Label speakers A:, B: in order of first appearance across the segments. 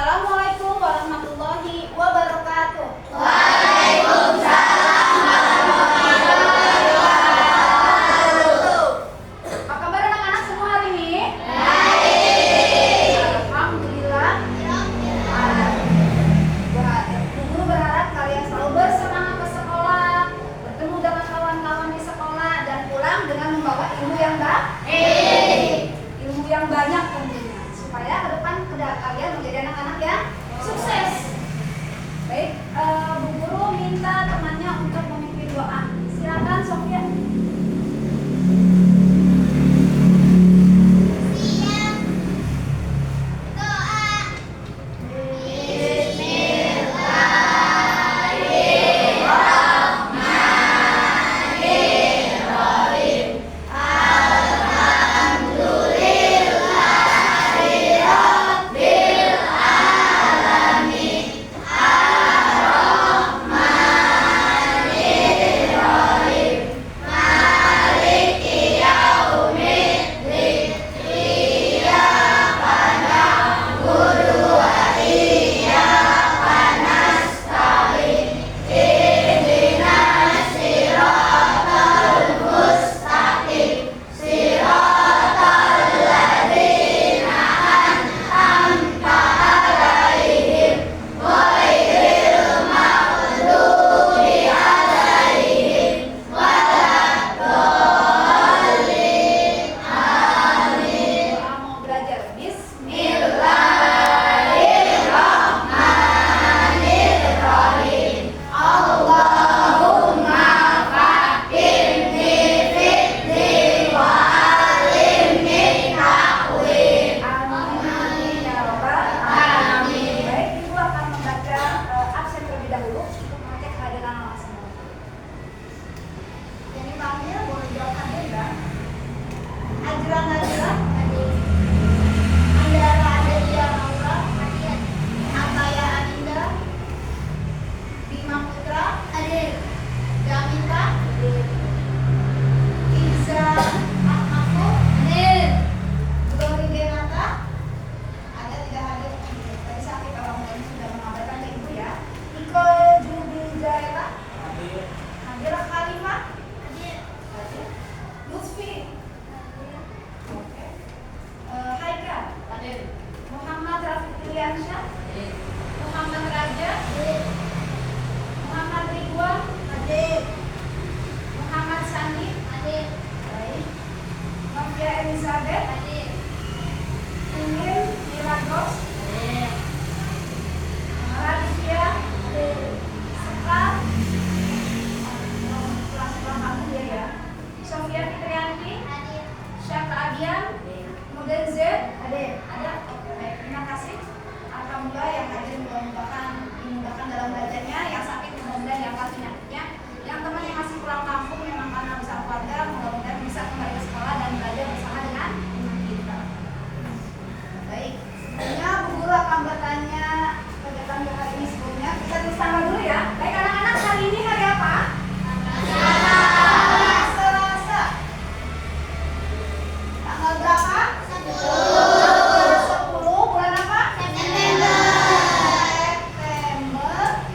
A: Assalamualaikum warahmatullahi wabarakatuh.
B: Waalaikumsalam warahmatullahi wabarakatuh.
A: Apa kabar anak-anak semua hari ini?
B: Baik.
A: Alhamdulillah. Guru berharap kalian selalu bersemangat ke sekolah, bertemu dengan kawan-kawan di sekolah, dan pulang dengan membawa ilmu yang baik, ilmu yang banyak tentunya, supaya ke depan kalian menjadi anak-anak yang sukses. Baik, Bu Guru minta temannya untuk memimpin doa. Silakan Sofia.
B: Siap. Doa. Bismillahirrahmanirrahim. Alhamdulillahirabbil alamin. Ar-Rahmanirrahim. Maliki yaumiddin. Iyyaka na'budu wa iyyaka nasta'in. Ihdinas siratal mustaqim. Siratal ladzina an'amta 'alaihim ghairil maghdubi 'alaihim waladdallin. Amin.
A: Mau belajar
B: Bismillahirrahmanirrahim. Allahumma faqihni fiddin wa 'allimni ta'wil.
A: Amin ya Rabbal
B: Alamin.
A: Baik, Ibu akan membaca absen terlebih dahulu untuk mengecek kehadiran anak semua. Yang dipanggil boleh jawab hadir ya. Ajran hadir. Andara Adelia Maura. Hadir. Ataya Aninda. Bima Putra. Hadir. Jamita. Hadir. Iza Ahmadku. Hadir. Glory Denata. Ada tidak hadir? Tadi sakit orang tuanya sudah mengabarkan ke ibu ya. Iko Jubijaela.
C: Hadir.
A: Hadir. Khalifah.
B: Hadir.
A: Hadir. Lutfi. Oke. Haikal.
B: Hadir.
A: Muhammad Rafiq Iliansyah.
C: Hadir.
A: Muhammad Raja.
B: Hadir.
A: Muhammad Ridwan.
B: Hadir.
A: Muhammad Sandi.
B: Hadir.
A: Baik. Novia Elizabeth.
B: Hadir.
A: Ingin Milagros.
B: Hadir.
A: Raditya. Sekar. Kelas kamu dia ya. Sofia Fitrianti.
B: Hadir.
A: Syaka Adian. Kemudian Z. Ada. Oke, baik. Terima kasih. Alhamdulillah yang hadir mudah-mudahan dimudahkan dalam belajarnya, yang sakit mudah-mudahan diangkat penyakitnya, yang temannya masih pulang kampung memang karena besar keluarga mudah-mudahan bisa kembali ke sekolah dan belajar bersama dengan kita. Baik, sebelumnya Bu Guru akan bertanya kegiatan hari ini sebelumnya. Kita tulis tanggal dulu ya. Baik anak-anak, hari ini hari apa? Selasa. Tanggal berapa? 10 bulan apa?
B: September.
A: September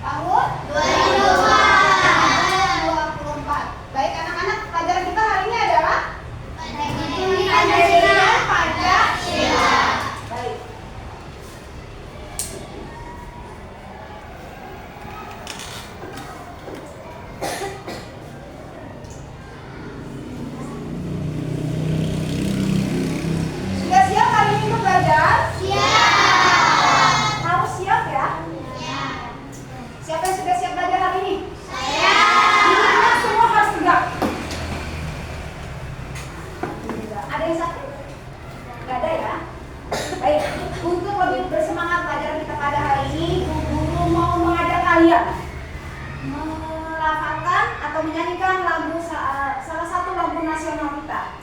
A: tahun
B: 2024.
A: Baik anak-anak, pelajaran kita hari ini adalah
B: Pancasila.
A: Pancasila. Baik. Sudah siap hari ini untuk belajar?
B: Siap.
A: Harus siap ya.
B: Siap.
A: Siapa yang sudah siap belajar hari ini?
B: Saya.
A: Dirinya semua harus tegak. Ada yang sakit? Gak ada ya? Baik, untuk lebih bersemangat pelajaran kita pada hari ini, Bu Guru mau mengajak kalian melafalkan atau menyanyikan lagu salah satu lagu nasional kita,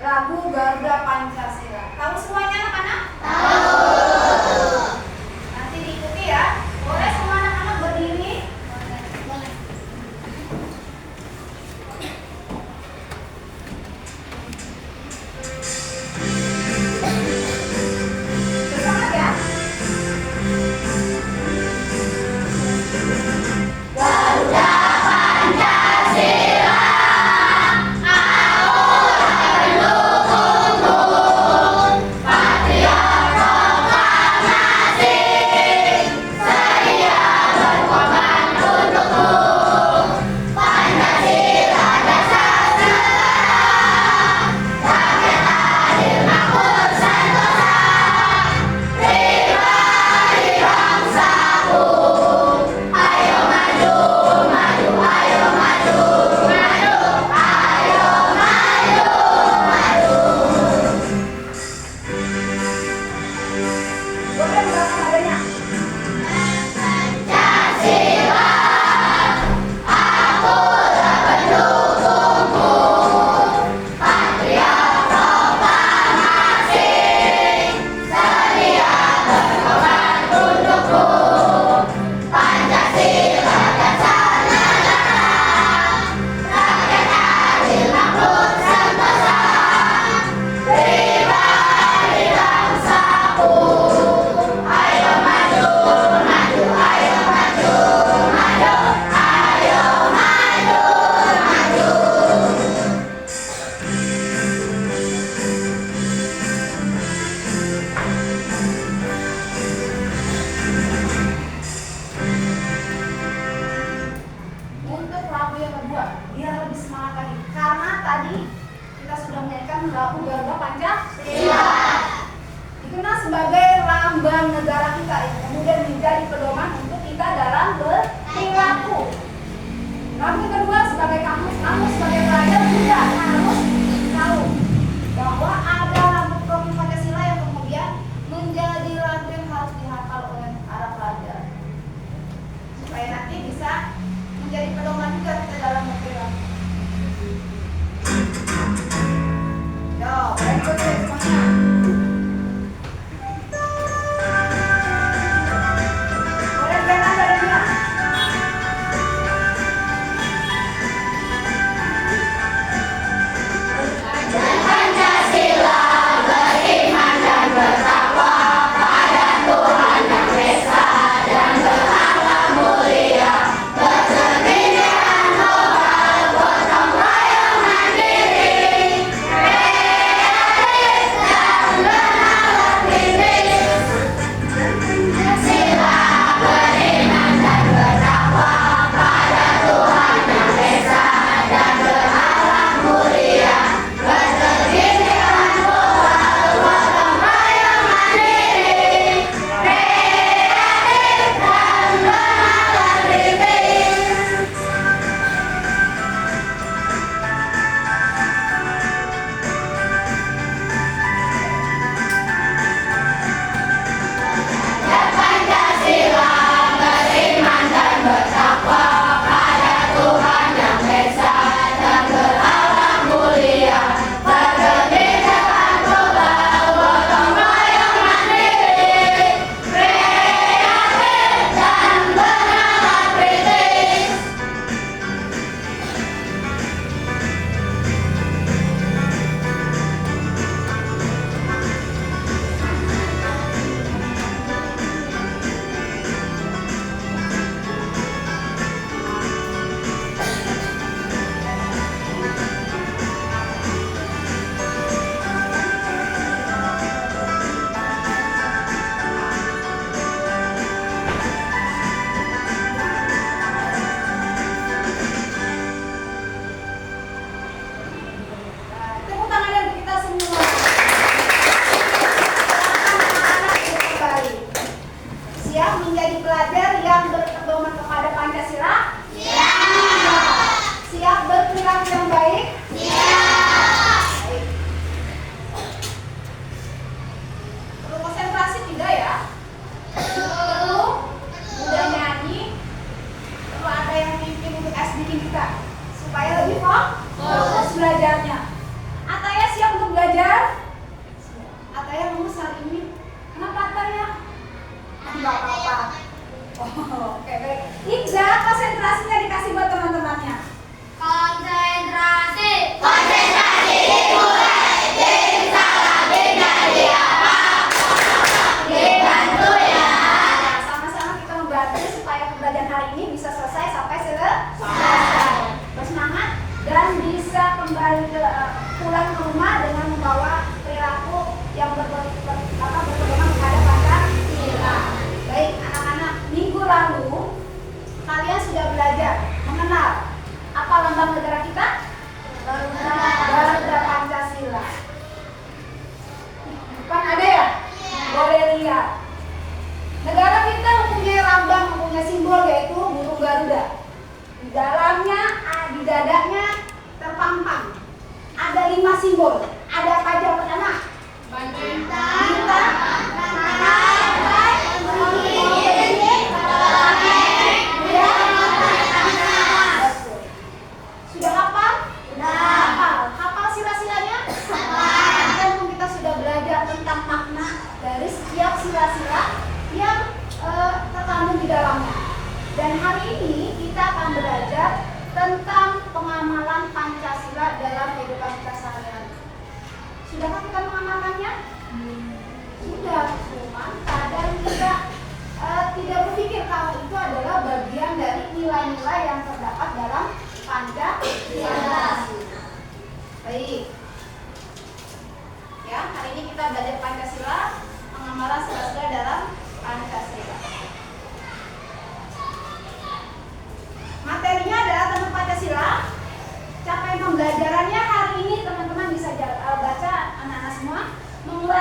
A: lagu Garuda Pancasila. Tahu semuanya anak-anak?
B: Tahu.
A: Nanti diikuti ya. Boleh semua anak-anak berdiri?
B: Boleh.
A: Semangat ya. dikenal sebagai lambang negara kita yang kemudian menjadi pedoman untuk kita dalam berperilaku. Lalu yang kedua, sebagai kamus sebagai pelajar juga harus tahu bahwa ada lambang program Pancasila yang kemudian menjadi lagu yang harus dihafal oleh para pelajar supaya nanti bisa menjadi pedoman juga kita dalam berperilaku. Yo, berikut semuanya. Boleh pegang badannya.
B: Pancasila beriman dan bertakwa pada Tuhan Yang Esa dan berakhlak mulia, berkebinekaan global, gotong royong mandiri, kreatif dan bernalar kritis. Pancasila beriman dan bertakwa pada Tuhan Yang Esa dan berakhlak mulia, berkebinekaan global, gotong royong mandiri, kreatif dan bernalar kritis. Pancasila beriman dan bertakwa pada Tuhan Yang Esa dan berakhlak mulia, berkebinekaan global, gotong royong mandiri, kreatif dan bernalar kritis.
A: Tepuk tangan dari kita semua. Anak-anak kembali. Siap menjadi pelajar yang berpedoman kepada Pancasila? Siap berperilaku yang baik? Baik. Perlu konsentrasi tidak ya? Perlu udah nyanyi. Perlu ada yang pimpin untuk bikin kita supaya lebih fokus belajarnya. Ataya siap untuk belajar? Ataya lulus hari ini. Kenapa Ataya? Enggak apa-apa. Oh, oke baik. Iqza, konsentrasinya dikasih buat teman-temannya.
B: Konsentrasi. Konsentrasi dimulai. Tim salah jadi apa? Dibantu ya.
A: Nah, sama-sama kita membantu supaya pembelajaran hari ini bisa selesai sampai selesai. Bersemangat dan bisa kembali pulang ke rumah dengan membawa perilaku yang berpedoman kepada Pancasila. Baik, anak-anak, minggu lalu kalian sudah belajar mengenal apa lambang negara kita? Garuda Pancasila. Depan ada ya? Boleh lihat. Negara kita mempunyai lambang, mempunyai simbol yaitu burung Garuda. Di dalamnya, di dadanya terpampang ada 5 simbol. Ada apa aja pertama? Bintang, matahari, sudah hafal? Hafal sila-silanya? Kan kita sudah belajar tentang makna dari setiap sila-sila yang terkandung di dalamnya. Dan hari ini kita akan belajar tentang pengamalan Pancasila dalam kehidupan kita sehari-hari. Sudahkah kita mengamalkannya? Sudah, cuman kadang kita tidak berpikir kalau itu adalah bagian dari nilai-nilai yang terdapat dalam Pancasila. Baik. Ya, hari ini kita belajar Pancasila, pengamalan sila-sila dalam Pancasila. Materinya adalah tentang Pancasila. Capaian pembelajarannya hari ini teman-teman bisa baca anak-anak semua. Memulai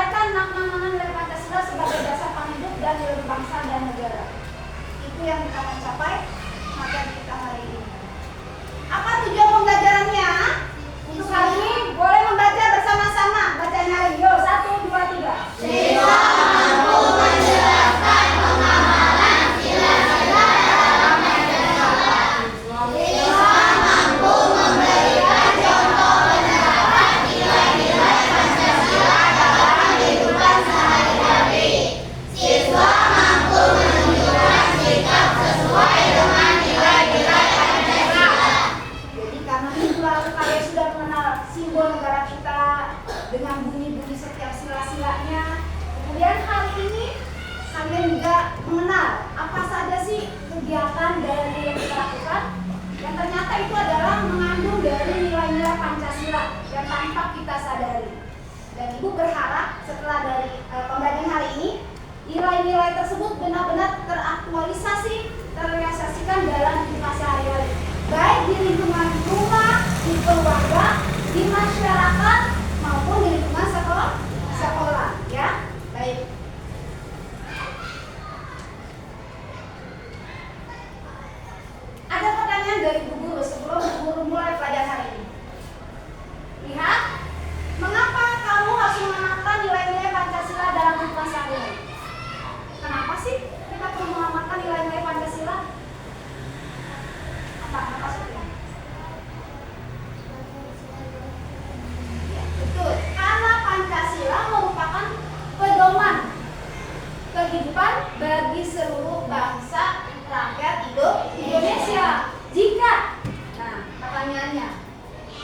A: itu adalah mengandung dari nilai-nilai Pancasila yang tanpa kita sadari. Dan Ibu berharap setelah dari pembelajaran hari ini, nilai-nilai tersebut benar-benar teraktualisasi, terrealisasikan dalam kehidupan sehari-hari, baik di lingkungan rumah, di keluarga, di masyarakat, maupun di lingkungan sekolah, ya. Baik. Ada pertanyaan dari Bu Guru sebelum Bu Guru mulai pelajaran hari ini. Lihat, mengapa kamu harus mengamalkan nilai-nilai Pancasila dalam kehidupan sehari-hari? Kenapa sih kita perlu mengamalkan nilai-nilai Pancasila? Apa maksudnya? Ya, betul. Karena Pancasila merupakan pedoman kehidupan bagi seluruh bangsa rakyat Indonesia. Pertanyaannya,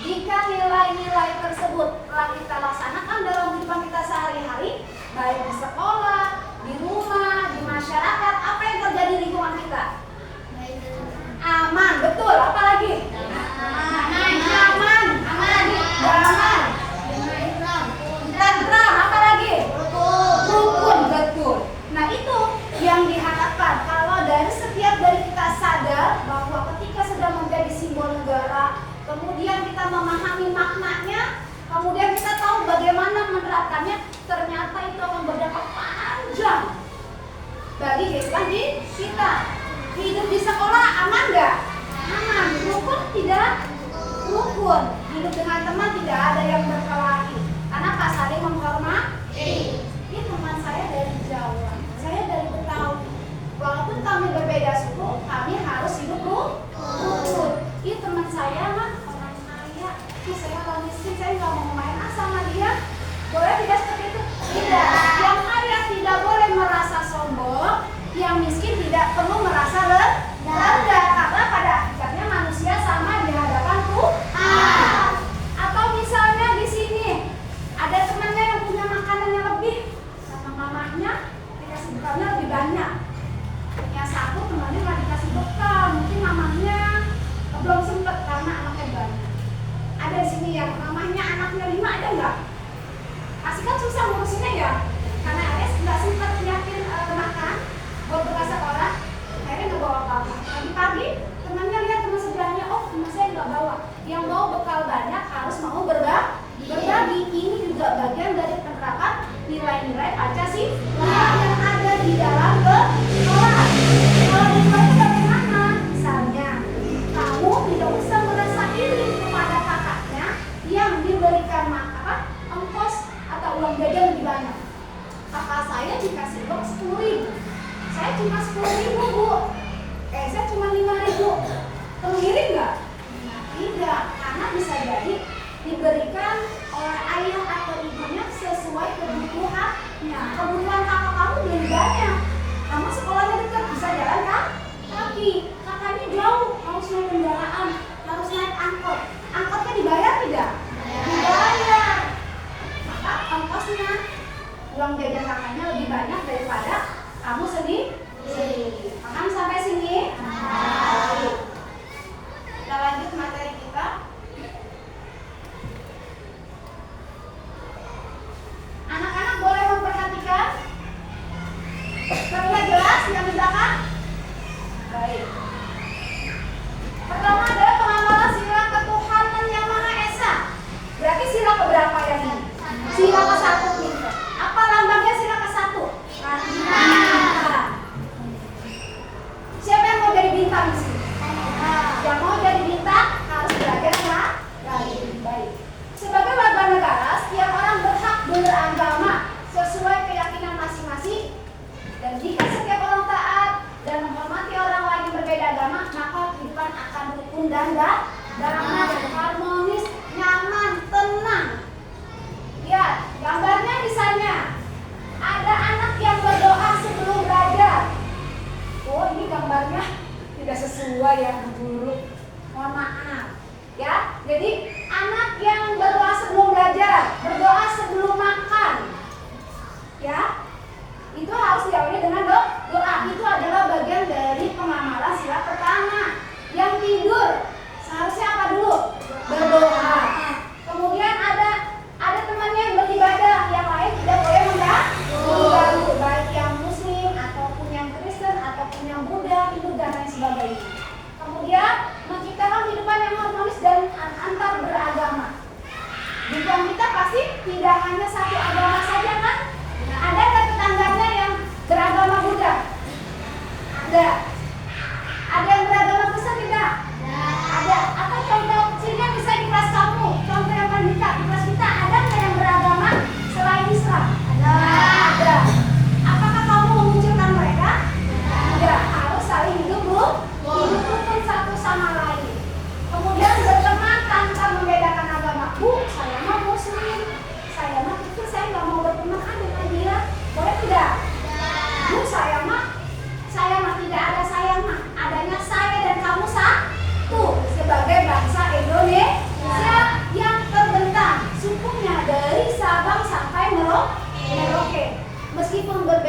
A: jika nilai-nilai tersebut telah kita laksanakan dalam kehidupan kita sehari-hari, baik di sekolah, di rumah, di masyarakat, apa yang terjadi di lingkungan kita? Aman, betul. Apa lagi? Aman. Tentram, apa lagi? Rukun, betul. Nah, itu yang diharapkan kalau dari kita sadar bahwa ketika sudah menjadi simbol negara, kemudian kita memahami maknanya, kemudian kita tahu bagaimana menerapkannya, ternyata itu akan berdampak panjang bagi kehidupan kita. Hidup di sekolah aman nggak? Aman. Rukun tidak? Rukun. Hidup dengan teman tidak ada yang berkelahi. Karena Pak saling menghormati. Ini teman saya dari Jawa, saya dari Betawi. Walaupun kami berbeda suku, kami harus hidup rukun. Ini teman saya mah orang kaya, saya orang miskin, saya nggak mau main sama dia. Boleh tidak seperti itu? Tidak. Yang kaya tidak boleh merasa sombong, yang miskin tidak perlu merasa rendah, karena pada hakikatnya manusia sama di hadapan Tuhan. Atau misalnya di sini ada temannya yang punya makanannya lebih, sama mamahnya dikasih bekalnya lebih banyak. Yang satu temannya nggak dikasih bekal, mungkin mamahnya belum sempet karena anaknya banyak. Ada di sini yang mamahnya anaknya 5, ada nggak? Pasti kan susah ngurusinnya ya, karena Ares nggak sempet nyiapin makan buat bekal sekolah, akhirnya nggak bawa apa-apa. Pagi-pagi temannya lihat teman sebelahnya, oh teman saya nggak bawa. Yang mau bekal banyak harus mau berbagi. Ini juga bagian dari penerapan nilai-nilai Pancasila yang ada di dalam sekolah. Kalau di sekolah itu bagaimana? Misalnya, kamu tidak usah merasa iri kepada kakaknya yang diberikan ongkos atau uang jajan lebih banyak. Kakak saya dikasih uang 10.000, saya cuma 10.000 Bu. Saya cuma 5.000. Perlu iri nggak? Tidak, karena bisa jadi diberikan oleh ayah atau ibunya sesuai kebutuhannya. Kebutuhan kakak kamu lebih banyak. Kamu sekolahnya dekat, bisa jalan kaki. Kakaknya jauh, harus naik kendaraan, harus naik angkot. Angkotnya dibayar tidak? Dibayar. Maka ongkosnya, uang jajan kakaknya lebih banyak daripada kamu sendiri. Paham sampai sini? Baik. Kita lanjut materi kita. Anak-anak boleh memperhatikan. Terlihat jelas yang di belakang? Baik. Pertama adalah pengamalan sila ketuhanan yang Maha Esa. Berarti sila keberapa yang ini? Sila ke-1 nih. Apa lambangnya sila ke-1? Bintang. Siapa yang mau jadi bintang di sini? Yang mau jadi bintang harus belajar baik. Sebagai warga negara, setiap orang berhak beragama sesuai keyakinan masing-masing. Dan jika setiap orang taat dan menghormati orang lain yang berbeda agama, maka kehidupan akan rukun dan damai, harmonis, nyaman, tenang. Lihat, gambarnya misalnya ada anak yang berdoa sebelum belajar. Oh, ini gambarnya tidak sesuai ya Bu Guru. Mohon maaf. Ya, jadi anak yang berdoa sebelum belajar, berdoa sebelum makan. Ya. Itu harus diawali dengan doa. Itu adalah bagian dari pengamalan sila pertama. Yang tidur seharusnya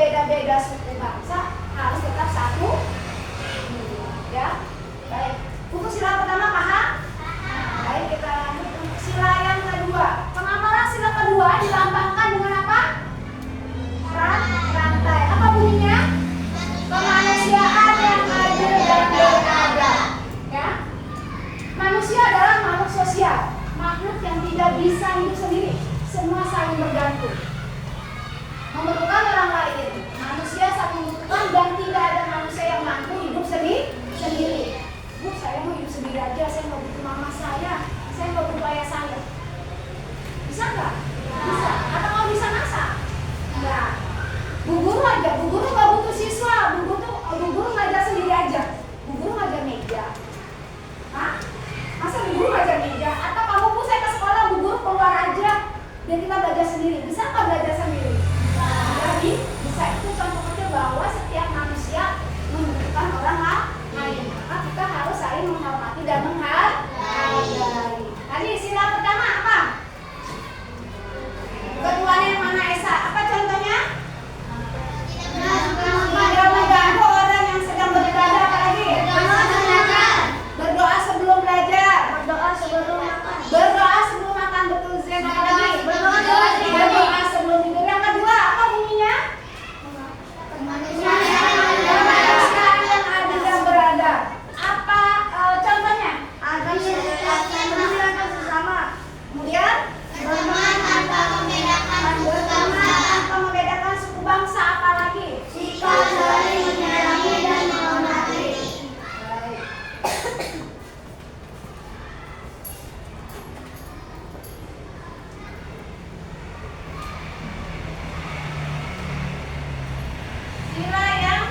A: berbeda-beda suku bangsa harus tetap satu. Ya, baik. Untuk sila pertama paham? Baik, kita lanjut untuk sila yang kedua. Pengamalan sila kedua dilambangkan dengan apa? Rantai. Apa bunyinya? Kemanusiaan yang adil dan beradab. Ya, manusia adalah makhluk sosial, makhluk yang tidak bisa hidup sendiri. Semua saling bergantung, memerlukan orang lain. Manusia saling membutuhkan dan tidak ada manusia yang mampu hidup sendiri. Bu, saya mau hidup sendiri aja, saya nggak butuh mama saya nggak butuh ayah saya. Bisa nggak? Bisa. Atau kalau bisa masak? Enggak. Bu guru nggak butuh siswa. Bu guru ngajar sendiri aja. Bu guru ngajar meja. Hah? Masa bu guru ngajar meja? Atau kamu bu, saya ke sekolah, bu guru keluar aja dan kita belajar sendiri. Bisa nggak belajar sendiri? Jadi bisa. Itu contoh kecil bahwa setiap manusia membutuhkan orang lain. Maka kita harus saling menghormati dan menghargai. Tadi sila pertama apa? Ketuaan yang mana Esa? Apa contohnya? Tidak mengganggu orang yang sedang beribadah. Apa lagi? Berdoa sebelum belajar. Berdoa sebelum makan. Betul Zen. Apa lagi? Berdoa sebelum tidur. Yang kedua apa bunyinya? Kemanusiaan yang adil dan beradab. Apa contohnya? Kemudian bersama. Kemudian
B: Berteman tanpa
A: membedakan suku bangsa. Apa lagi?
B: sikap saling menyayangi dan menghormati.
A: Baik. Sila yang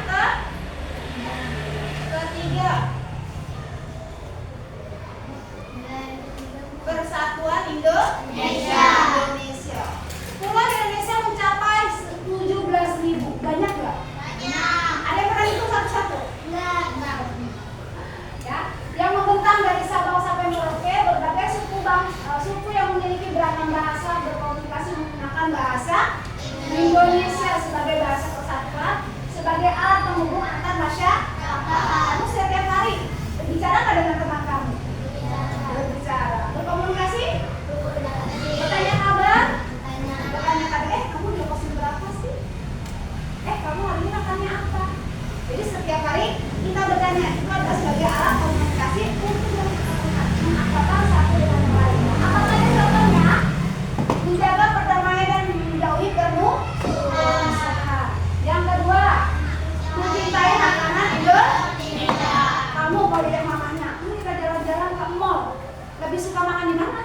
A: ketiga, Persatuan Indonesia. Pulau di Indonesia mencapai 17.000. Banyak nggak? Ada yang pernah hitung satu-satu? Ya, yang membentang dari Sabang sampai Merauke, berbagai suku yang memiliki beragam bahasa berkomunikasi menggunakan bahasa Indonesia sebagai bahasa persatuan, sebagai alat penghubung antar masyarakat. Kamu setiap hari berbicara nggak dengan teman kamu? Berbicara, berkomunikasi, bertanya kabar, kamu udah posting berapa sih? Kamu hari ini makannya apa? Jadi setiap hari kita bertanya, itu adalah sebagai alat komunikasi untuk mengakrabkan satu dengan yang lain. Apa saja contohnya? Menjaga perdamaian dan menjauhi permusuhan. Yang kedua, mencintai makanan Indonesia. Kamu kalau lihat mamanya, ini kita jalan-jalan ke mall, lebih suka makan di mana?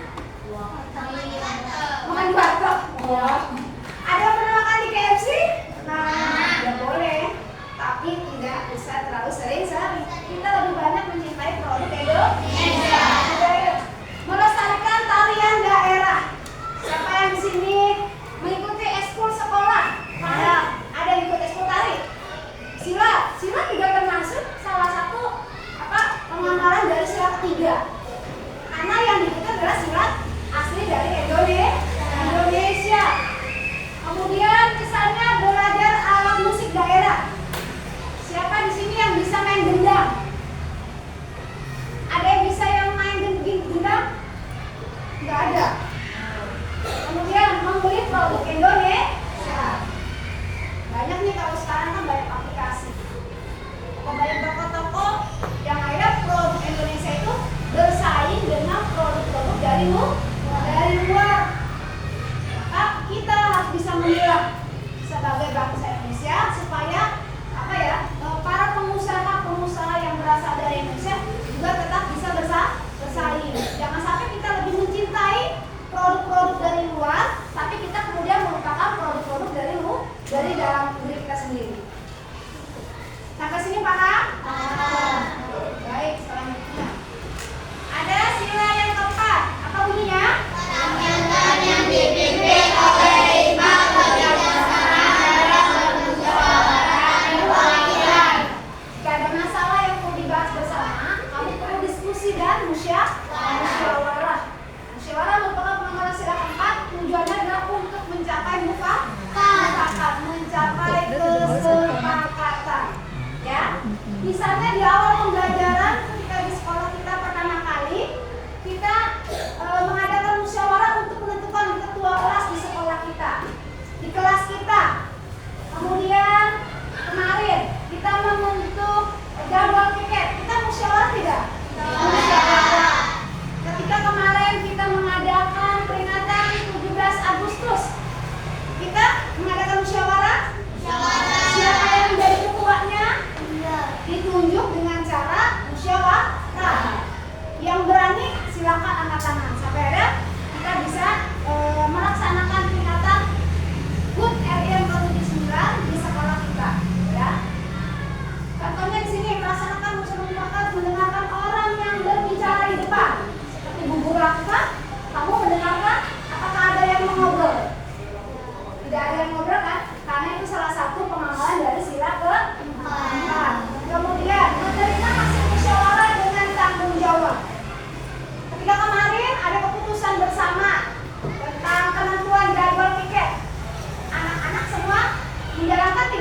A: Makan di warteg. Ada yang pernah makan di KFC? Nah, ya boleh, tapi tidak bisa terlalu sering. Kita lebih banyak mencintai produk Indonesia. Melestarikan tarian daerah. Siapa yang di sini mengikuti ekskul sekolah? Ada yang ikut ekskul tari. Sila juga termasuk salah satu pengamalan dari sila ketiga. Karena yang diikuti adalah silat asli dari Indonesia. Kemudian misalnya belajar alat musik daerah. Siapa di sini yang bisa main gendang? Ada yang bisa yang main gendang? Nggak ada. Kemudian membeli produk Indonesia. Banyak nih, kalau sekarang kan banyak aplikasi. Banyak toko-toko yang akhirnya produk Indonesia itu bersaing dengan produk-produk dari luar. Maka kita harus bisa memilah sebagai bangsa Indonesia supaya para pengusaha yang berasal dari Indonesia juga tetap bisa bersaing. Jangan sampai kita lebih mencintai produk-produk dari luar, tapi kita kemudian melupakan produk-produk dari dalam negeri kita sendiri. Sampai sini paham? Baik, selanjutnya ada sila yang keempat. Apa bunyinya?
B: Pemerintahan yang dipimpin oleh hikmah, kebijaksanaan dalam permusyawaratan perwakilan.
A: Jika ada masalah yang perlu dibahas bersama, kamu perlu diskusi dan musyawarah. Musyawarah merupakan pengamalan sila keempat. Tujuannya adalah untuk mencapai mufakat, mencapai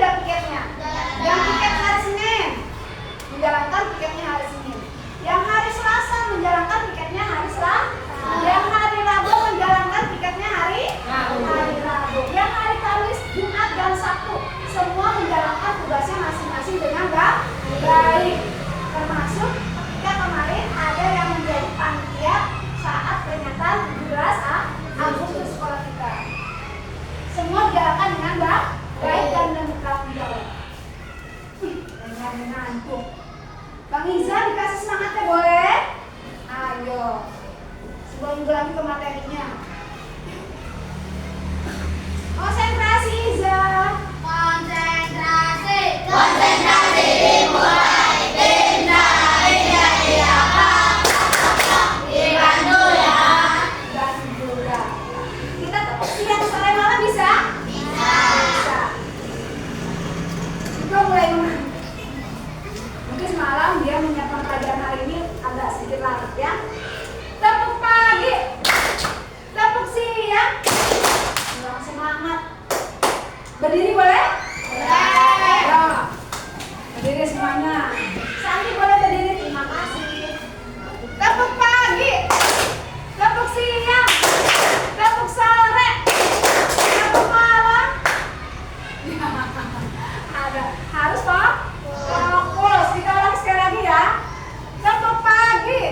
A: dia piketnya? Yang piket hari Senin menjalankan piketnya hari Senin. Yang hari Selasa menjalankan piketnya hari Selasa. Yang hari Rabu menjalankan piketnya hari Rabu. Yang hari Kamis, Jumat, dan Sabtu semua menjalankan tugasnya masing-masing dengan baik. Termasuk ketika kemarin ada yang menjadi panitia saat peringatan 17 Agustus sekolah kita. Semua dijalankan dengan baik dan bertanggung jawab. Dengan ngantuk. Bang Iza dikasih semangatnya boleh? Ayo. Sebelum minggu lagi ke materinya. Konsentrasi Iza.
B: Konsentrasi. Konsentrasi dimulai. Bintang jadi apa? Dibantu ya.
A: Dan juga. Kita tepuk siang sore malam bisa? Bisa. Juga mulai menang. Mungkin semalam dia menyiapkan pelajaran hari ini agak sedikit larut ya. Tepuk pagi. Tepuk siang. Kurang semangat. Berdiri boleh? Boleh. Ya. Berdiri semuanya. Santi boleh berdiri. Terima kasih. Tepuk pagi. Tepuk siang. Tepuk sore. Tepuk malam. Ada. Harus Pak? Fokus. Kita ulang sekali lagi ya. Tepuk pagi.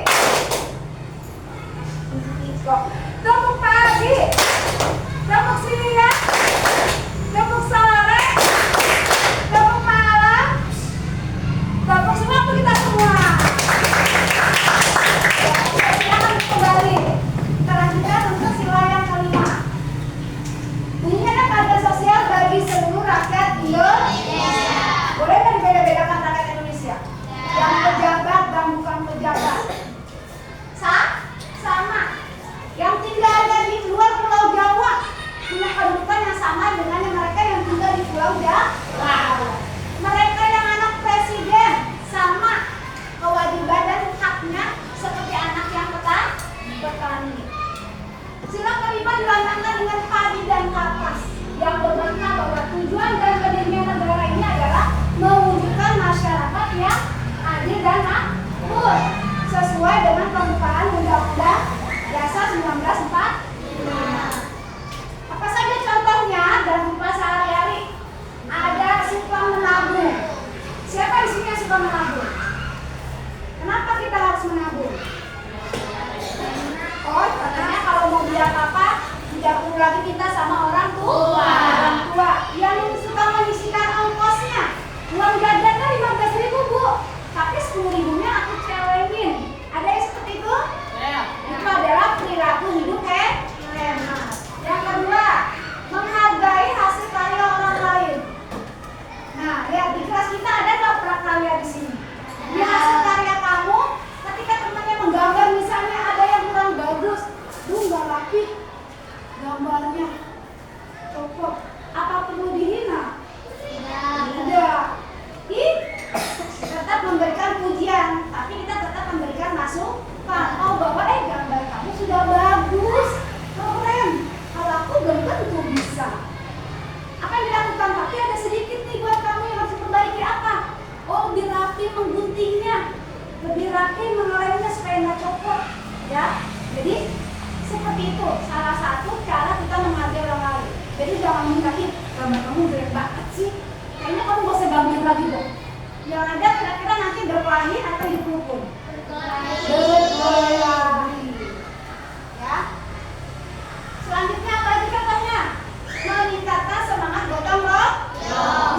A: Tepuk pagi. Tepuk siang. Tepuk sore. Tepuk malam. Tepuk semua untuk kita semua. Silakan kembali. Kita lanjutkan untuk sila yang kelima. Bunyinya ada keadilan sosial bagi seluruh rakyat Indonesia. Boleh nggak dibeda-bedakan rakyat Indonesia? Yang pejabat dan bukan pejabat. Sama. Yang tinggalnya di luar Pulau Jawa punya kedudukan yang sama dengan mereka yang tinggal di Pulau Jawa. Mereka yang anak presiden sama kewajiban dan haknya seperti anak yang petani. Sila kelima dilantangkan dengan padi dan kapas yang bermakna bahwa tujuan dan pendirian negara ini adalah mewujudkan masyarakat yang adil dan makmur sesuai dengan pembukaan Undang-Undang Dasar 1945. Apa saja contohnya dalam kehidupan sehari-hari? Ada suka menabung. Siapa di sini yang suka menabung? Kenapa kita harus menabung? Oh, katanya kalau mau beli apa-apa tidak perlu lagi minta sama orang tua. Yang suka menyisihkan ongkosnya. Uang jajannya 15.000 Bu, tapi 10.000-nya aku celengin. Ada yang seperti itu? Itu adalah perilaku hidup hemat. Yang kedua, menghargai hasil karya orang lain. Nah, lihat di kelas kita ada nggak prakarya di sini? Di hasil karya kamu, ketika temannya menggambar misalnya ada yang kurang bagus, nggak rapi gambarnya, copot. Apa perlu dihina? Tidak. Tetap memberikan pujian, tapi kita tetap memberikan masukan. Oh bahwa gambar kamu sudah bagus, keren. Kalau aku belum tentu bisa. Apa yang dilakukan? Tapi ada sedikit nih buat kamu yang harus diperbaiki apa? Oh lebih rapi mengguntingnya, lebih rapi mengelemnya supaya nggak copot. Ya, jadi seperti itu salah satu cara kita menghargai orang lain. Jadi jangan mengatakan gambar kamu jelek banget sih. Kayaknya kamu gak usah gambar lagi dong. Yang ada kira-kira nanti berkelahi atau dipukul. Berkelahi. Ya. Selanjutnya apa lagi contohnya? Meningkatkan semangat gotong royong.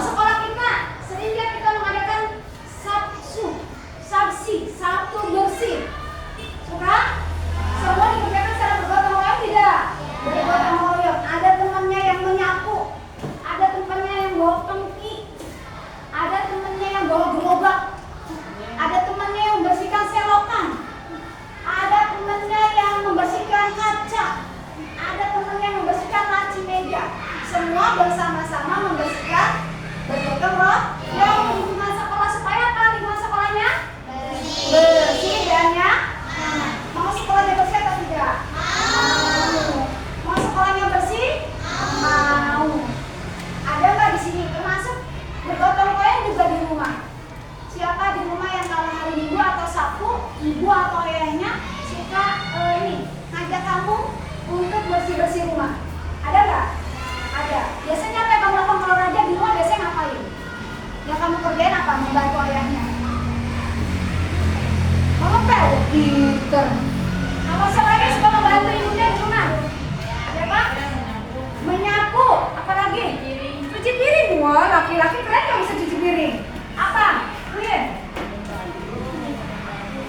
A: Di sekolah kita sering kita mengadakan Sabtu bersih. Suka? Semua dikerjakan secara bergotong royong tidak? Bergotong royong. Ada temannya yang menyapu, ada temannya yang bawa pengki, ada temannya yang bawa gerobak, ada temannya yang membersihkan selokan. laki-laki keren nggak bisa cuci piring? Apa? Queen?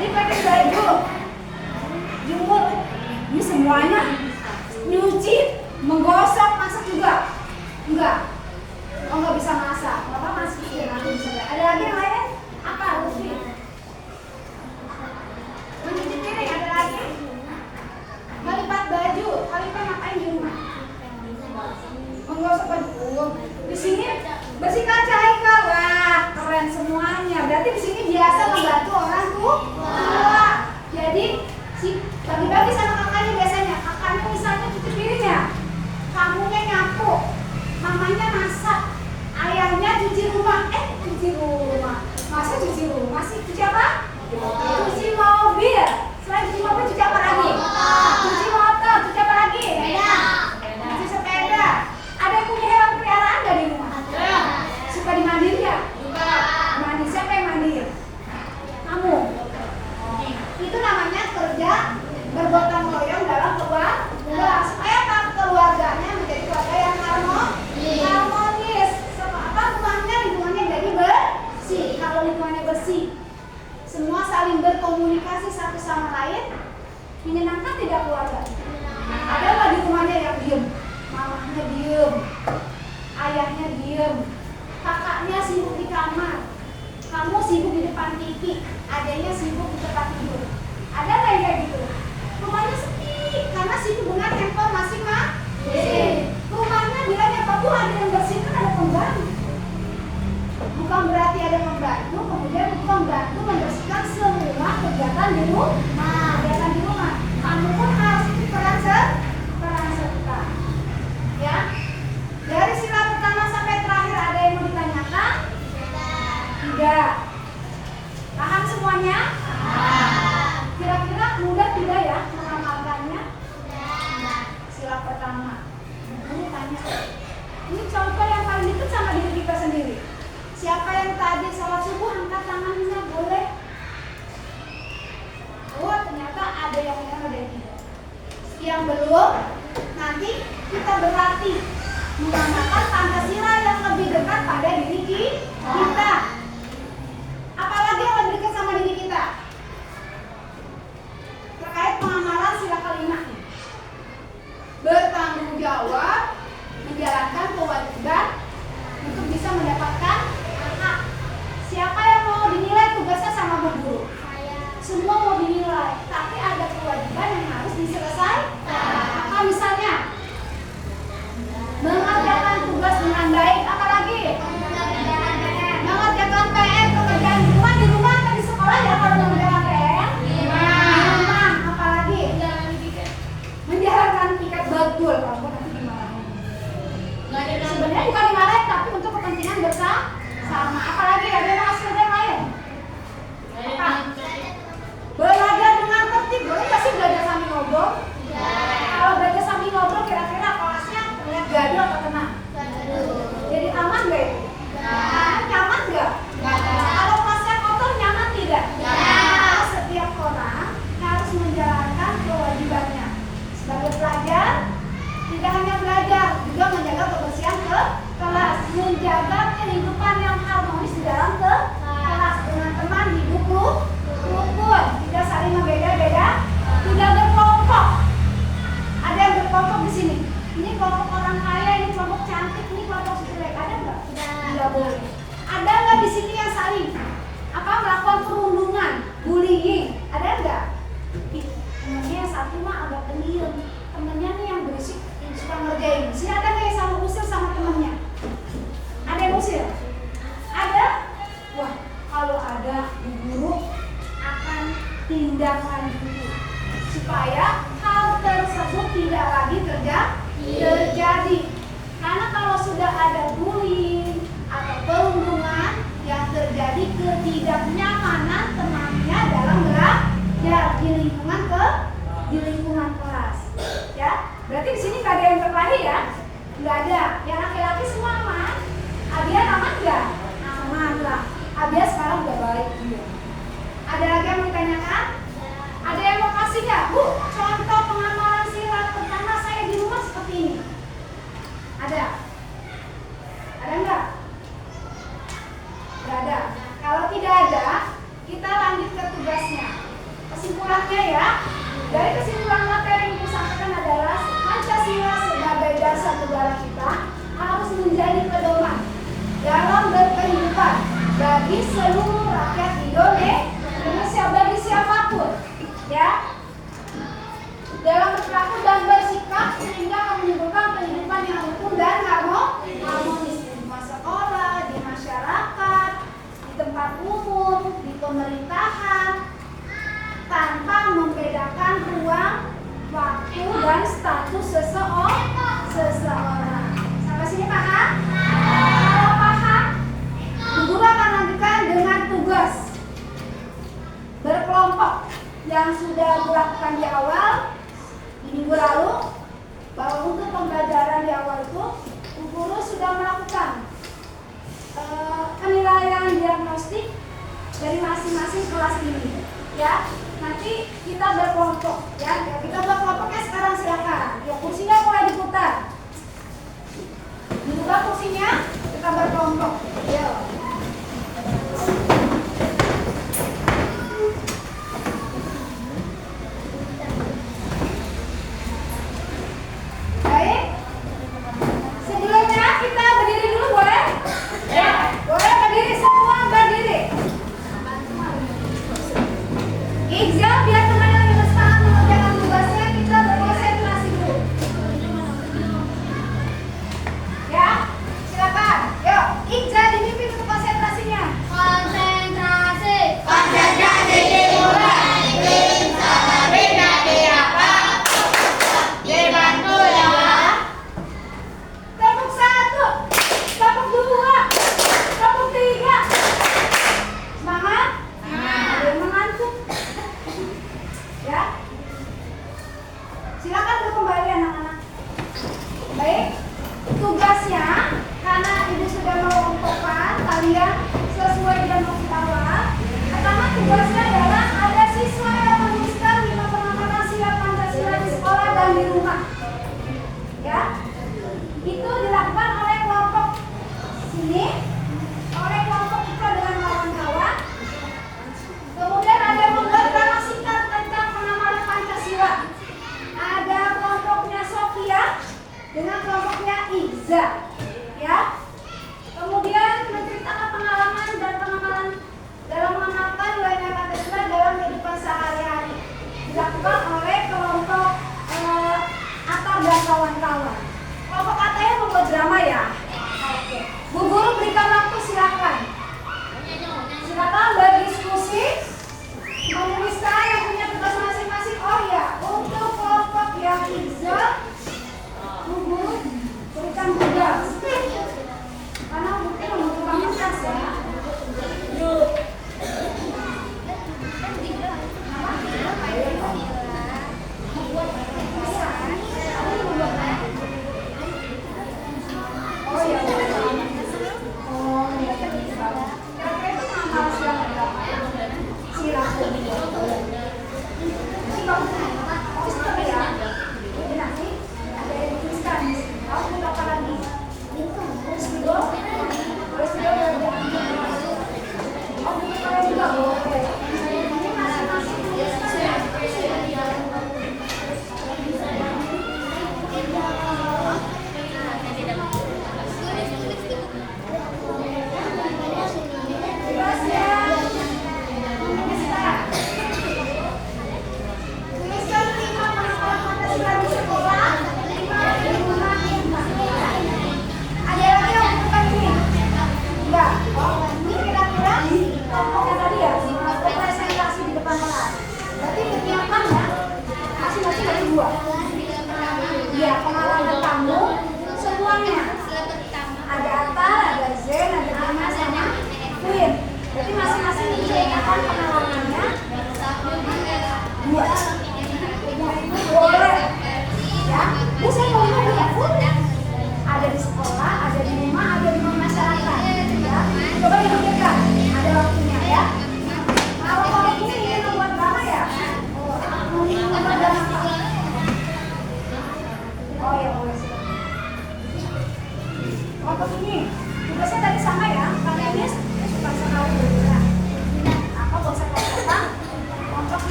A: Ini pakai baju, jemur, ini semuanya nyuci, menggosok, masak juga? Enggak. Oh nggak bisa masak. Bapak masih nanti bisa. Ada lagi yang lain? Apa? Lutfi? Mencuci piring ada lagi? Melipat baju. Kalian ngapain di rumah? Menggosok baju. Di sini bersih kaca Haikal. Wah, keren semuanya. Berarti di sini biasa membantu orang tua. Jadi bagi-bagi sama kakaknya biasanya. Kakaknya misalnya cuci piringnya, kamunya nyapu, mamanya masak, ayahnya cuci rumah. Cuci rumah. Masa cuci rumah sih? Cuci apa? Cuci mobil. Selain cuci mobil, cuci apa lagi? Cuci motor. Cuci apa lagi? Cuci sepeda. Ada yang punya hewan peliharaan nggak di rumah? Suka dimandiin nggak? Mandi. Siapa yang mandiin? Kamu. Itu namanya kerja bergotong royong dalam keluarga. Supaya keluarganya menjadi keluarga yang harmonis. Rumahnya lingkungannya jadi bersih. Kalau lingkungannya bersih, semua saling berkomunikasi satu sama lain, menyenangkan tidak keluarga? Ada nggak di rumahnya yang diem? Mamahnya diem, ayahnya diem, kakaknya sibuk di kamar, kamu sibuk di depan TV, adanya sibuk di tempat tidur. Ada nggak yang kayak gitu? Rumahnya sepi karena sibuk dengan handphone masing-masing. Rumahnya bilangnya Pak Bu ada yang bersihkan, ada pembantu. Bukan berarti ada pembantu, kemudian pembantu membersihkan semua kegiatan di rumah. Kamu pun harus ikut peran serta. Ya. Dari sila pertama sampai terakhir ada yang mau ditanyakan? Tidak. Paham semuanya? Kira-kira mudah tidak ya mengamalkannya? Sila pertama. Ini tanya. Ini contoh yang paling dekat sama diri kita sendiri. Siapa yang tadi sholat subuh angkat tangannya, boleh? Oh ternyata ada yang ada yang tidak. Yang belum, nanti kita berlatih mengamalkan Pancasila yang lebih dekat pada diri kita. Apalagi yang lebih dekat sama diri kita terkait pengamalan sila kelima. Bertanggung jawab, menjalankan kewajiban untuk bisa mendapatkan hak. Siapa yang mau dinilai tugasnya sama Bu Guru? Semua mau dinilai, tapi ada kewajiban yang harus diselesaikan. Apa misalnya? Mengerjakan tugas dengan baik. Apalagi? Mengerjakan PR, pekerjaan di rumah atau di sekolah ya kalau mengerjakan PR? Di rumah. Apalagi? Menjalankan piket betul. Kamu nanti dimarahin. Sebenarnya bukan dimarahin, tapi untuk kepentingan bersama. Apalagi ada yang masih ada yang lain? Apa? Belajar dengan tertib. Boleh nggak sih belajar sambil ngobrol? Kalau belajar sambil ngobrol kira-kira kelasnya lihat gaduh atau tenang? Jadi aman nggak itu? Nyaman nggak? Kalau kelasnya kotor nyaman tidak? Setiap orang harus menjalankan kewajibannya sebagai pelajar. Tidak hanya belajar, juga menjaga kebersihan kelas, menjaga kehidupan yang harmonis di dalam kelas dengan teman hidup rukun, tidak saling membeda-beda, tidak berkelompok. Ada yang berkelompok di sini. Ini kelompok orang kaya, ini kelompok cantik, ini kelompok jelek. Ada nggak? Tidak boleh. Ada nggak di sini yang saling melakukan perundungan, bullying? Ada nggak? Temennya yang satu mah agak pendiam, temennya nih yang berisik, yang suka ngerjain. Sini ada nggak yang selalu usir sama temennya? Ada yang usir? Ada? Wah, kalau ada Bu Guru akan tindak lanjuti supaya hal tersebut tidak lagi terjadi. Karena kalau sudah ada bullying atau perundungan yang terjadi ketidaknyamanan temannya dalam belajar di lingkungan kelas, ya. Berarti di sini nggak ada yang berkelahi ya? Nggak ada. Yang laki-laki semua aman. Abian aman nggak? Aman lah. Abian sekarang udah baik dia. Ada lagi yang mau ditanyakan? Ada yang mau kasih nggak? Bu, contoh pengamalan sila pertama saya di rumah seperti ini. Ada? Ada nggak? bagi seluruh rakyat Indonesia, bagi siapapun, ya, dalam berperilaku dan bersikap sehingga menimbulkan kehidupan yang rukun dan harmonis di sekolah, di masyarakat, di tempat umum, di pemerintahan, tanpa membedakan ruang, waktu, dan status seseorang. Sampai sini paham? Kalau paham, guru akan lanjutkan dengan tugas berkelompok yang sudah dilakukan di awal di minggu lalu, bahwa untuk pembelajaran di awal itu guru sudah melakukan penilaian diagnostik dari masing-masing kelas ini, ya. Nanti kita berkelompok, ya. Kita berkelompoknya sekarang silakan. Ya, kursinya mulai diputar. Dibuka kursinya, kita berkelompok. Yo. Baik. Sebelumnya kita berdiri dulu, boleh? Ya. Boleh berdiri, semua berdiri. Iqzal, biar teman yang lebih semangat mengerjakan tugasnya, kita berkonsentrasi dulu. Ya, silakan. Yuk, Iqzal dipimpin untuk konsentrasinya.
B: Konsentrasi. Konsentrasi dimulai. Sama beda apa? Dibantu ya.
A: Tepuk 1, tepuk 2, tepuk 3. Semangat? Ada yang mengantuk? Ya. Silakan kembali anak-anak. Baik. Tugasnya, karena ibu sudah mengelompokkan kalian sesuai diagnosis awal. Pertama, tugasnya adalah ada siswa yang menuliskan 5 pengamatan sila Pancasila di sekolah dan di rumah. Ya. Itu dilakukan oleh kelompok sini, oleh kelompok kita dengan kawan-kawan. Kemudian ada yang membuat drama singkat tentang pengamalan Pancasila. Ada kelompoknya Sofia dengan kelompoknya Iqzal, ya. Kemudian menceritakan pengalaman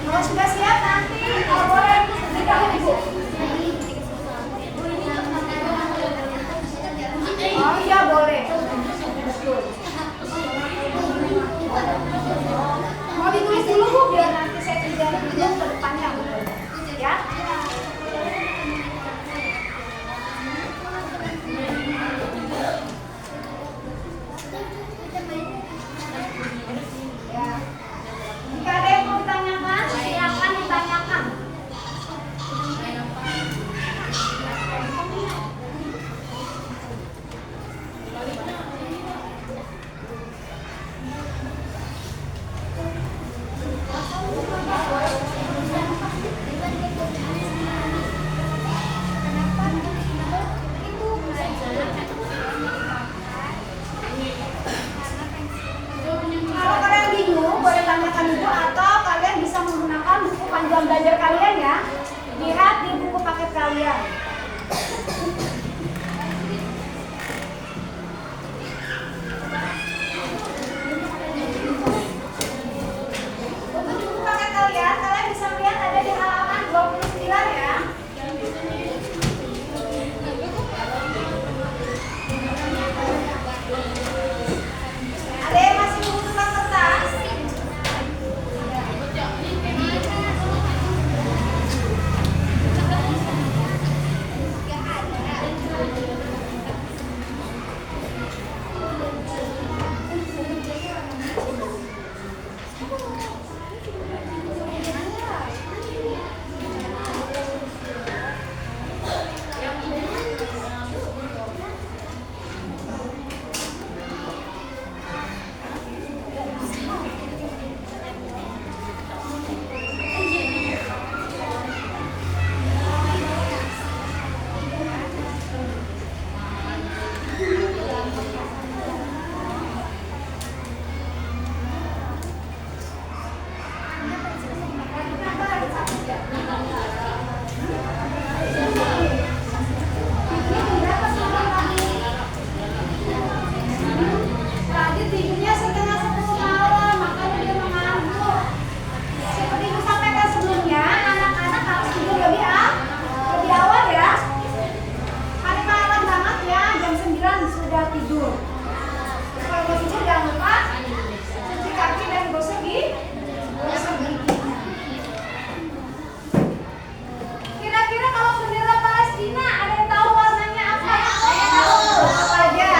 A: Kalau sudah siap nanti boleh dikasih ibu. Oh iya boleh. Betul. Mau ditulis dulu Bu biar nanti saya kerjain dulu ke depannya Bu. Ya. Ya. Jika ada yang mau ditanyakan, silakan ditanyakan. Kalau kalian bingung, boleh tanyakan ibu atau kalian bisa menggunakan buku panduan belajar kalian ya. Lihat di buku paket kalian. Untuk buku paket kalian, kalian bisa lihat ada di halaman 29 ya. Ada yang masih membutuhkan kertas? Tadi tidurnya setengah 10 malam, makanya dia mengantuk. Seperti itu sampaikan sebelumnya, anak-anak harus tidur lebih awal ya. Hari malam banget ya, jam 9 sudah tidur. Kalau mau tidur jangan lupa cuci kaki dan gosok giginya. Kira-kira kalau bendera Palestina ada yang tahu warnanya apa? Saya tahu. Apa aja?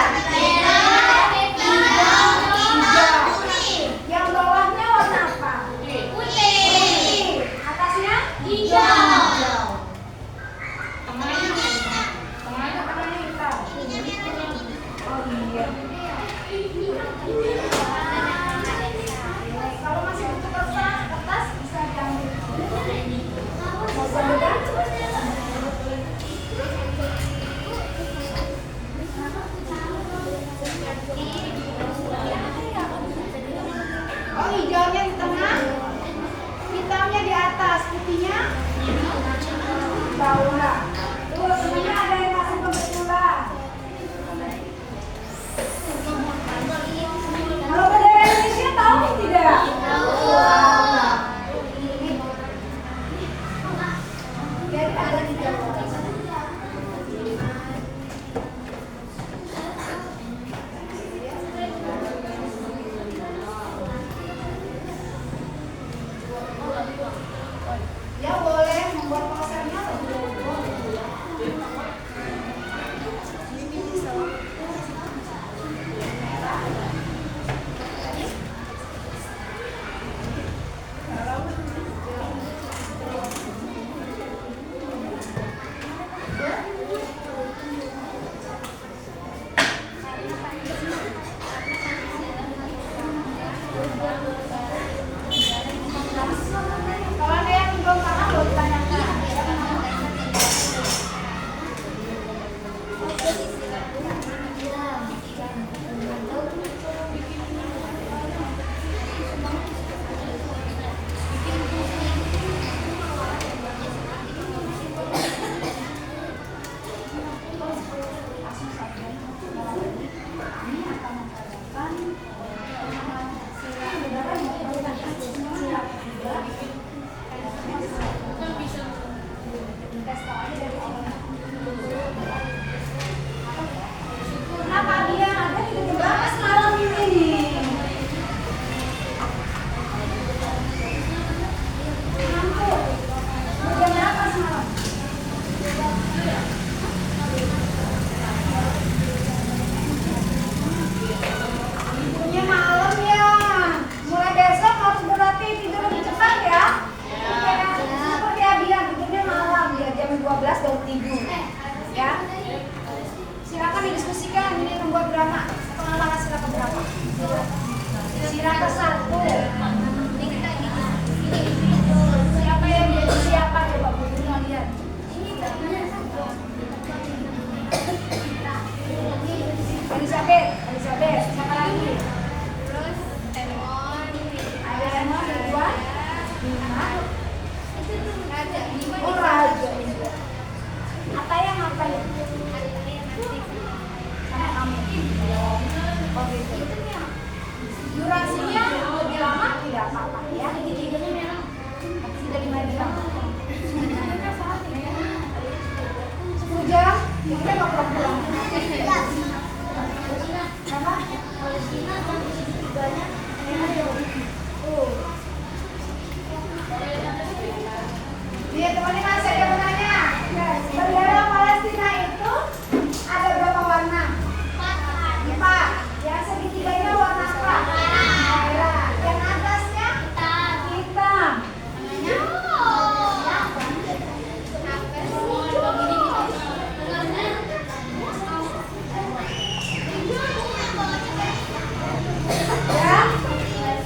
A: Yang bawahnya warna apa? Putih. Atasnya? Hijau. Tengahnya hitam. Oh iya. Kalau masih butuh kertas bisa diambil. Mau beda? Oh hijaunya di tengah, hitamnya di atas, putihnya di bawah. Tuh semuanya ada yang masih kebetulan. Kalau bendera Indonesia tahu tidak? Jadi ada 3 warna. Ya boleh membuat posternya lebih kalau ada yang belum paham boleh ditanyakan. Ini akan memperagakan sila apa-apa ya. Sudah 5 jam. 10 jam, ya kita nggak pulang-pulang. Kenapa? Iya teman-teman, masih ada yang nanya. Bendera Palestina itu ada berapa warna? 4. Yang segitiganya warna apa? Merah. Yang atasnya? Hitam. Ya.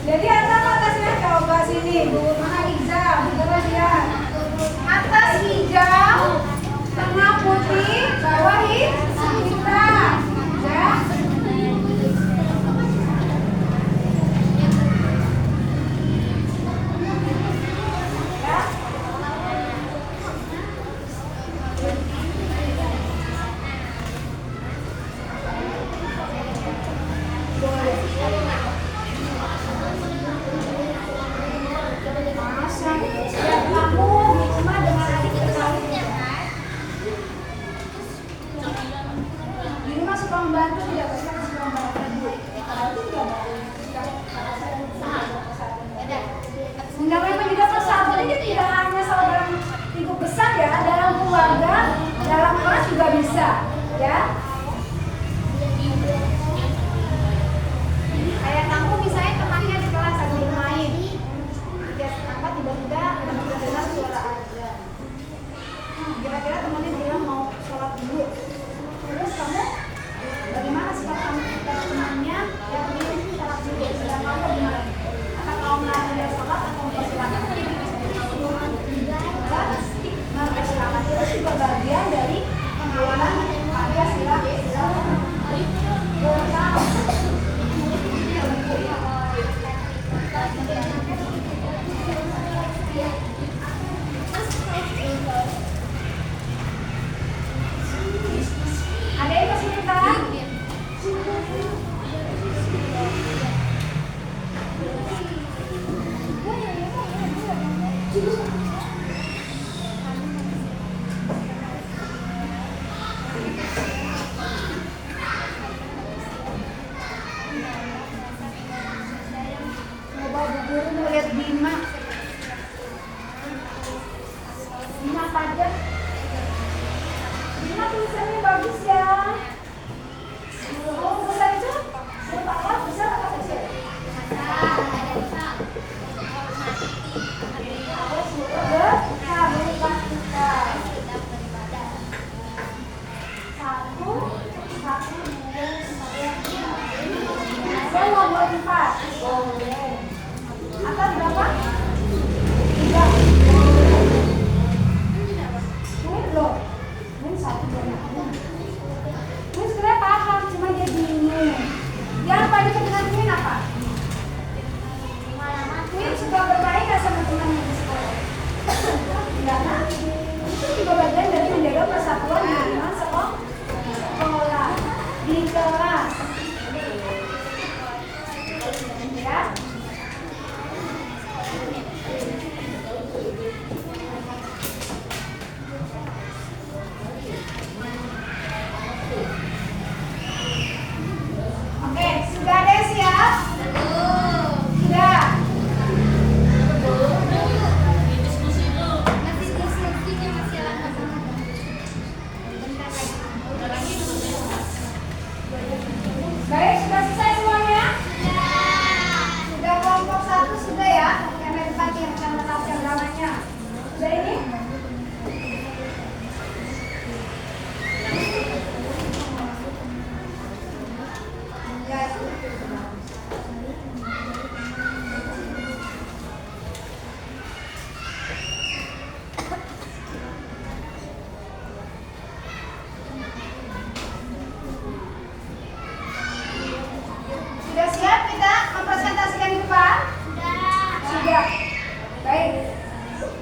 A: Jadi atasnya coba sini, Bu. Mana hijau? Coba lihat. Atas hijau, tengah putih, bawah hitam. Ya. Namanya pendidikan persatuan ini tidak hanya saudara lingkup besar ya, dalam keluarga, dalam kelas juga bisa, ya. Kayak kamu misalnya temannya di kelas lagi bermain, dia angkat tiba-tiba mendengar suara azan. Kira-kira temannya bilang mau sholat dulu, terus kamu bagaimana sikap kamu kepada temannya yang ingin sholat dulu? Sedang kamu gimana? Apakah kamu melarang dia sholat atau mempersilahkan? Mempersilahkan itu juga bagian dari pengawalan Pancasila. Ada yang kesulitan? Coba Bu Guru melihat Bima. Bima pajak. Bima tulisannya bagus ya. Oh, besar itu? Berapa? Besar atau kecil? Saya mau buat 4. Boleh. Atas berapa? 3. Ini belum. Ini 1 banyak. Ini sebenarnya paham, cuma dia bingung. Yang paling dengan Queen apa? Queen suka bermain nggak sama temannya di sekolah? Enggak kan? Itu juga bagian dari menjaga persatuan di lingkungan sekolah, di kelas. Ya. Oke, sudah ada yang siap? Sudah. Baik, sudah selesai semuanya? Sudah kelompok 1 sudah ya? Yang dari pagi yang akan menetapkan namanya. Sudah ini? Ya, sudah siap kita mempresentasikan di depan? Sudah. Baik.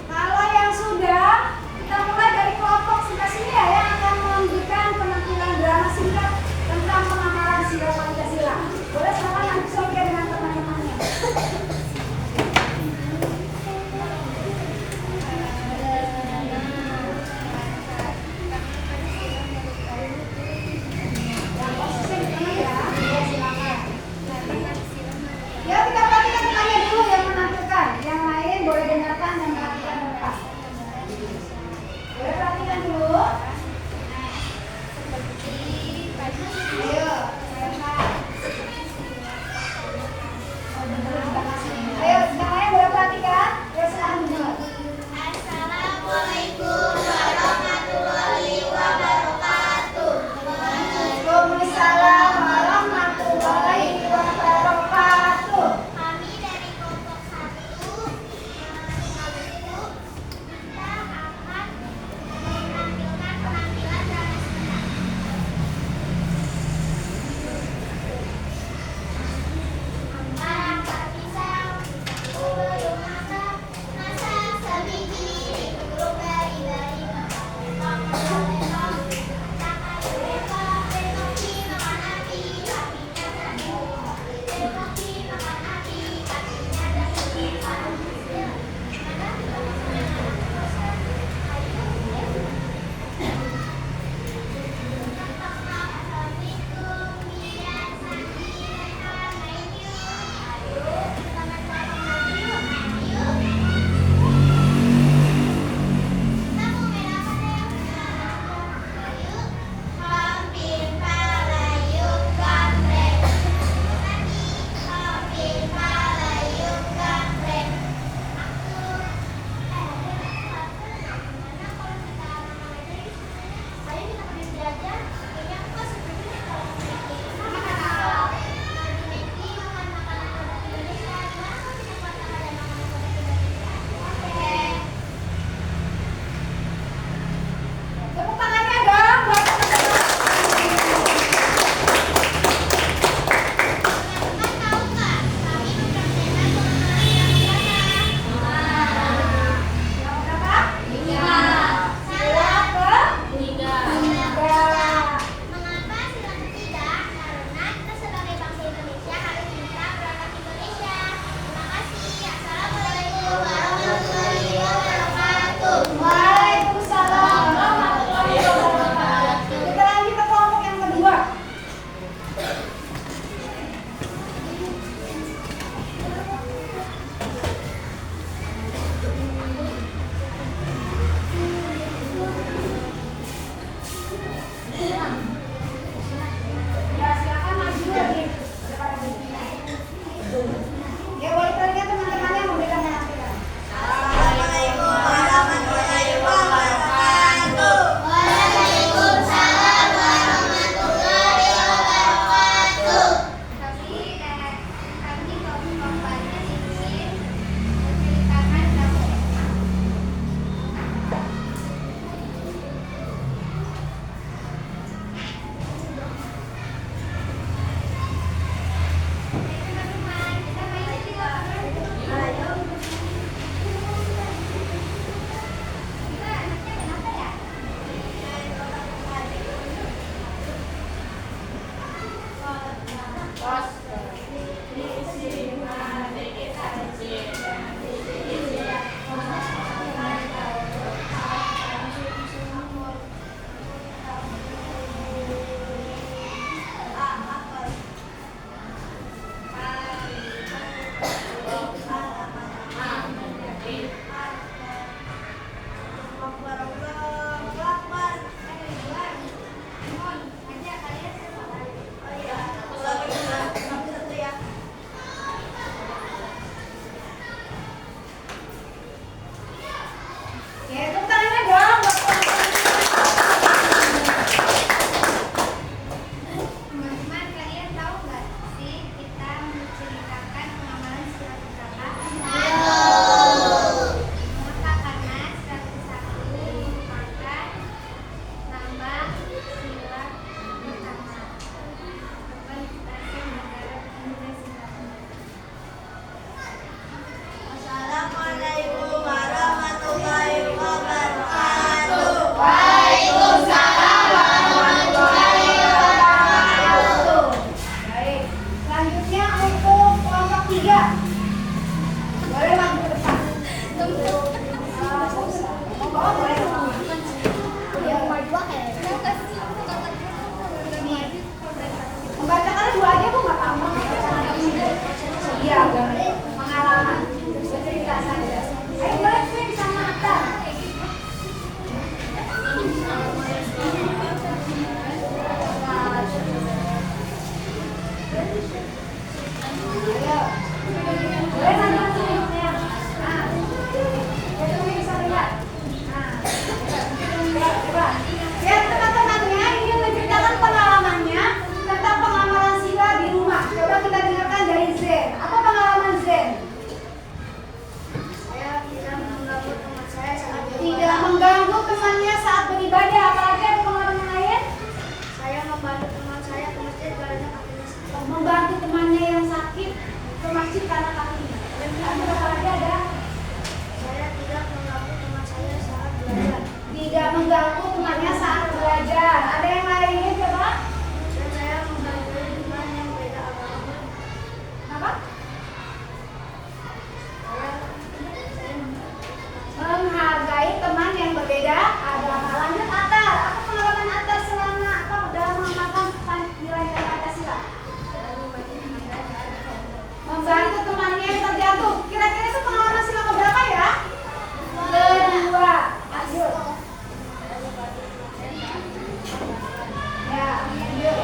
A: Kalau yang sudah, kita mulai dari kelompok sebelah sini ya, yang akan memberikan penampilan drama singkat tentang pengamalan sila Pancasila. Boleh silakan nanti share dengan teman-temannya. mengganggu temannya saat beribadah. Apalagi ada pengalaman yang lain?
B: Saya membantu teman saya ke masjid karena kakinya sakit.
A: Membantu temannya yang sakit ke masjid karena kakinya. Dan apalagi ada?
B: Saya tidak mengganggu teman saya saat belajar.
A: Tidak mengganggu temannya saat belajar. Ada yang lain coba?
B: Dan saya menghargai teman yang beda agama.
A: Apa? Menghargai teman yang berbeda agama. Lanjut Atar. Apa pengalaman Atar selama dalam mengamalkan nilai-nilai Pancasila? Membantu temannya yang terjatuh. Kira-kira itu pengalaman sila keberapa ya? Kedua. Lanjut. Ya, lanjut.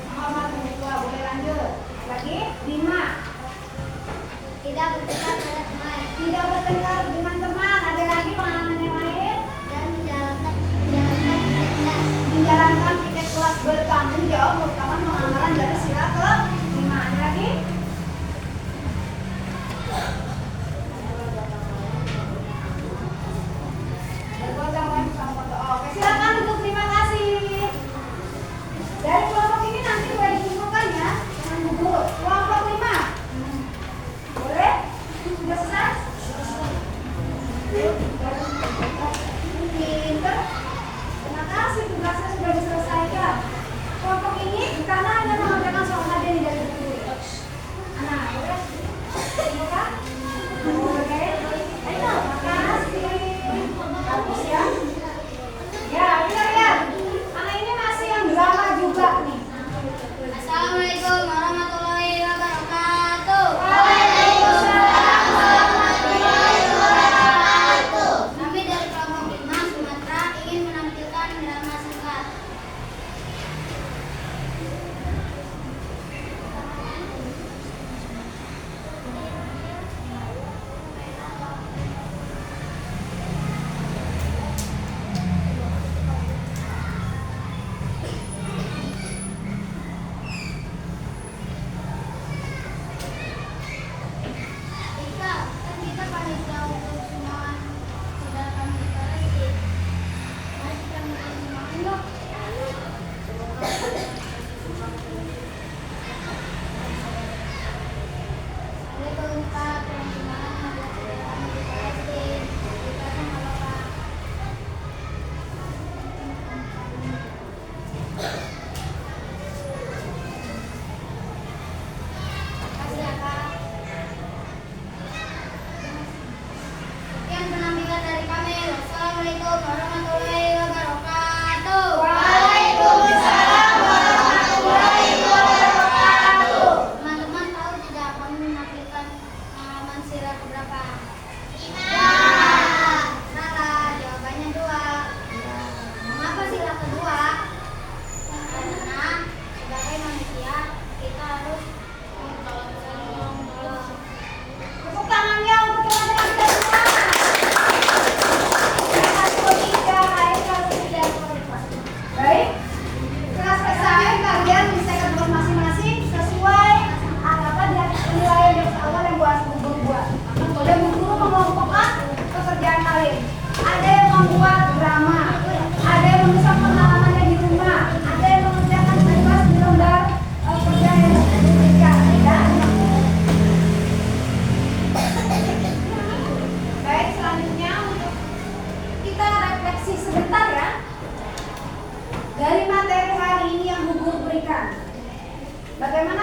A: Menghormati orang tua. Boleh lanjut. Lagi 5.
B: Tidak berdekat pada teman
A: Tidak bertengkar dengan teman. Ada lagi pengalaman yang lain?
B: dan menjalankan perintah.
A: Menjalankan piket kelas bertanggung jawab merupakan pengambilan dari sila ke-5. Ada lagi? Bergotong sama foto. Oke, silakan duduk. Terima kasih. Dari kelompok ini nanti boleh dikumpulkan ya dengan Bu Guru. Kelompok 5. Boleh? Sudah selesai? Pinter. Terima kasih, tugasnya sudah diselesaikan. Kelompok ini karena Anda mengerjakan soal hadiah dari Bu Guru. Nah, boleh? Silakan. Oke. Ayo, makasih. Bagus ya. Ya, kita lihat. Anak ini masih yang drama juga nih.
B: Assalamualaikum warahmatullahi wabarakatuh.
A: Waalaikumsalam warahmatullahi wabarakatuh.
B: Kami dari kelompok 5 Sumatera ingin menampilkan drama singkat. Ika, kan kita panitia untuk semua sudah kami koreksi. Mari kita mulai semuanya yuk. Assalamualaikum Pak, teman-teman, sudah kami dikoreksi. Kita sama Bapak. Makasih ya Kak. Sekian penampilan dari kami. Wassalamualaikum warahmatullahi wabarakatuh.
A: Waalaikumsalam warahmatullahi wabarakatuh.
B: Teman-teman tahu tidak kami menampilkan pengalaman sila keberapa? 5. Salah, jawabannya 2. Mengapa sila kedua? Karena sebagai manusia kita harus tolong-tolong.
A: Tepuk tangannya untuk teman-teman kita semua. Kelas 3, kelas 3. Baik. Kelas selesai, kalian menyelesaikan tugas masing-masing sesuai apa dia penilaian yang awal yang buat Bu Guru buat. Boleh Bu Guru mengelompokkan pekerjaan kalian. Ada yang membuat drama, ada yang menulis pengalamannya di rumah, ada yang mengerjakan tugas di lembar kerja yang diberikan. Ya. Baik, selanjutnya untuk kita refleksi sebentar ya dari materi hari ini yang Bu Guru berikan. Bagaimana